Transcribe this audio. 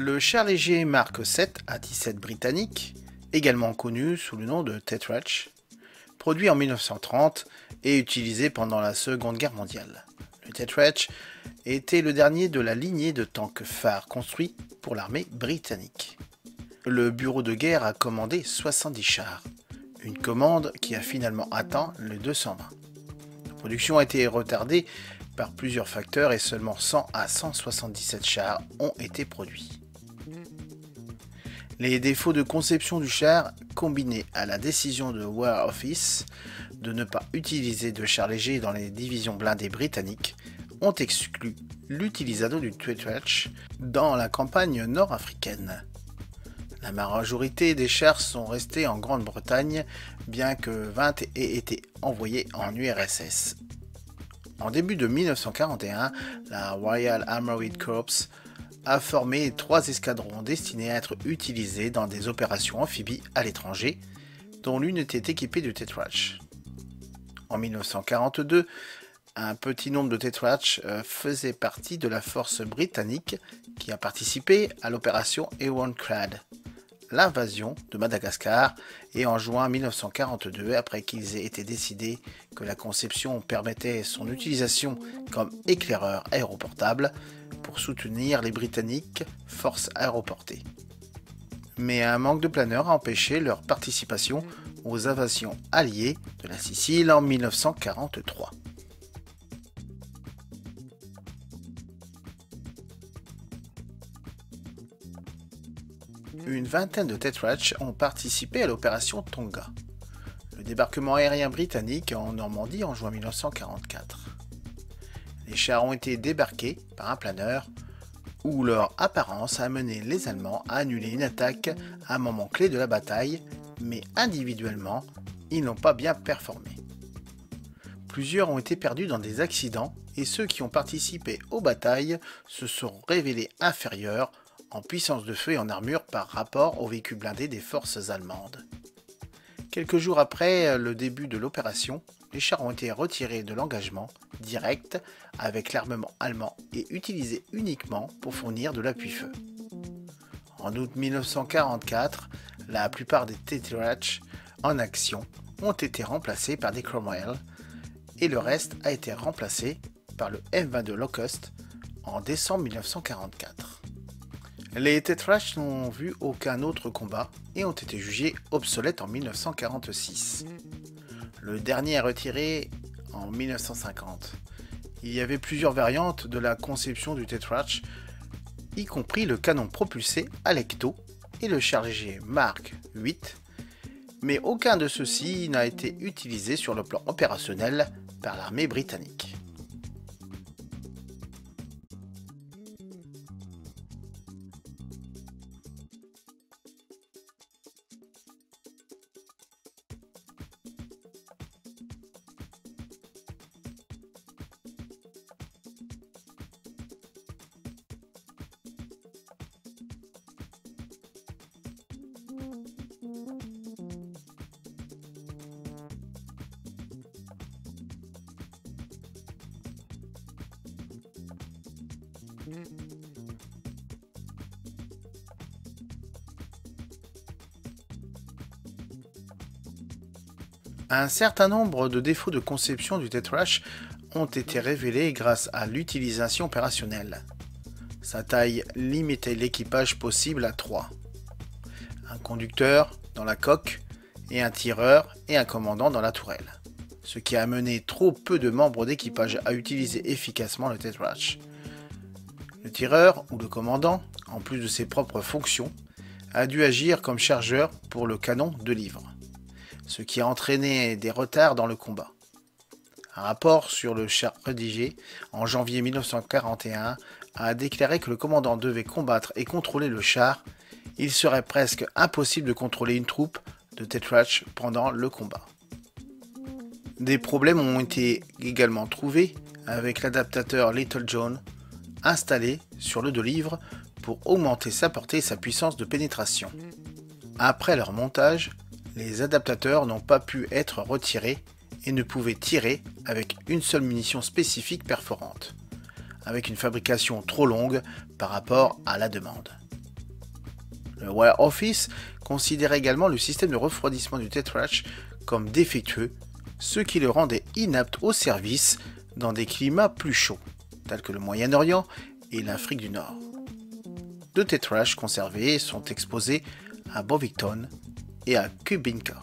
Le char léger Mark 7 A-17 britannique, également connu sous le nom de Tetrach, produit en 1930 et utilisé pendant la Seconde Guerre mondiale. Le Tetrach était le dernier de la lignée de tanks phares construits pour l'armée britannique. Le bureau de guerre a commandé 70 chars, une commande qui a finalement atteint le 220. La production a été retardée par plusieurs facteurs et seulement 100 à 177 chars ont été produits. Les défauts de conception du char, combinés à la décision de War Office de ne pas utiliser de chars légers dans les divisions blindées britanniques, ont exclu l'utilisation du Tetrach dans la campagne nord-africaine. La majorité des chars sont restés en Grande-Bretagne, bien que 20 aient été envoyés en URSS. En début de 1941, la Royal Armoured Corps a formé 3 escadrons destinés à être utilisés dans des opérations amphibies à l'étranger, dont l'une était équipée de Tetrach. En 1942, un petit nombre de Tetrach faisait partie de la force britannique qui a participé à l'opération Ewokrad, l'invasion de Madagascar, et en juin 1942, après qu'ils aient été décidé que la conception permettait son utilisation comme éclaireur aéroportable pour soutenir les Britanniques forces aéroportées. Mais un manque de planeurs a empêché leur participation aux invasions alliées de la Sicile en 1943. Une vingtaine de Tetrach ont participé à l'opération Tonga, le débarquement aérien britannique en Normandie en juin 1944. Les chars ont été débarqués par un planeur où leur apparence a amené les Allemands à annuler une attaque à un moment clé de la bataille, mais individuellement, ils n'ont pas bien performé. Plusieurs ont été perdus dans des accidents et ceux qui ont participé aux batailles se sont révélés inférieurs en puissance de feu et en armure par rapport aux véhicules blindés des forces allemandes. Quelques jours après le début de l'opération, les chars ont été retirés de l'engagement direct avec l'armement allemand et utilisés uniquement pour fournir de l'appui-feu. En août 1944, la plupart des Tetrach en action ont été remplacés par des Cromwell et le reste a été remplacé par le M22 Locust en décembre 1944. Les Tetrach n'ont vu aucun autre combat et ont été jugés obsolètes en 1946. Le dernier est retiré en 1950. Il y avait plusieurs variantes de la conception du Tetrach, y compris le canon propulsé Alecto et le char léger Mark 8, mais aucun de ceux-ci n'a été utilisé sur le plan opérationnel par l'armée britannique. Un certain nombre de défauts de conception du Tetrach ont été révélés grâce à l'utilisation opérationnelle. Sa taille limitait l'équipage possible à 3. Un conducteur dans la coque et un tireur et un commandant dans la tourelle, ce qui a amené trop peu de membres d'équipage à utiliser efficacement le Tetrach. Le tireur ou le commandant, en plus de ses propres fonctions, a dû agir comme chargeur pour le canon de livre, ce qui a entraîné des retards dans le combat. Un rapport sur le char rédigé en janvier 1941 a déclaré que le commandant devait combattre et contrôler le char. Il serait presque impossible de contrôler une troupe de Tetrach pendant le combat. Des problèmes ont été également trouvés avec l'adaptateur Little John installé sur le dos livre pour augmenter sa portée et sa puissance de pénétration. Après leur montage, les adaptateurs n'ont pas pu être retirés et ne pouvaient tirer avec une seule munition spécifique perforante, avec une fabrication trop longue par rapport à la demande. Le War Office considère également le système de refroidissement du Tetrach comme défectueux, ce qui le rendait inapte au service dans des climats plus chauds, tels que le Moyen-Orient et l'Afrique du Nord. 2 Tetrach conservés sont exposés à Bovington et à Kubinka.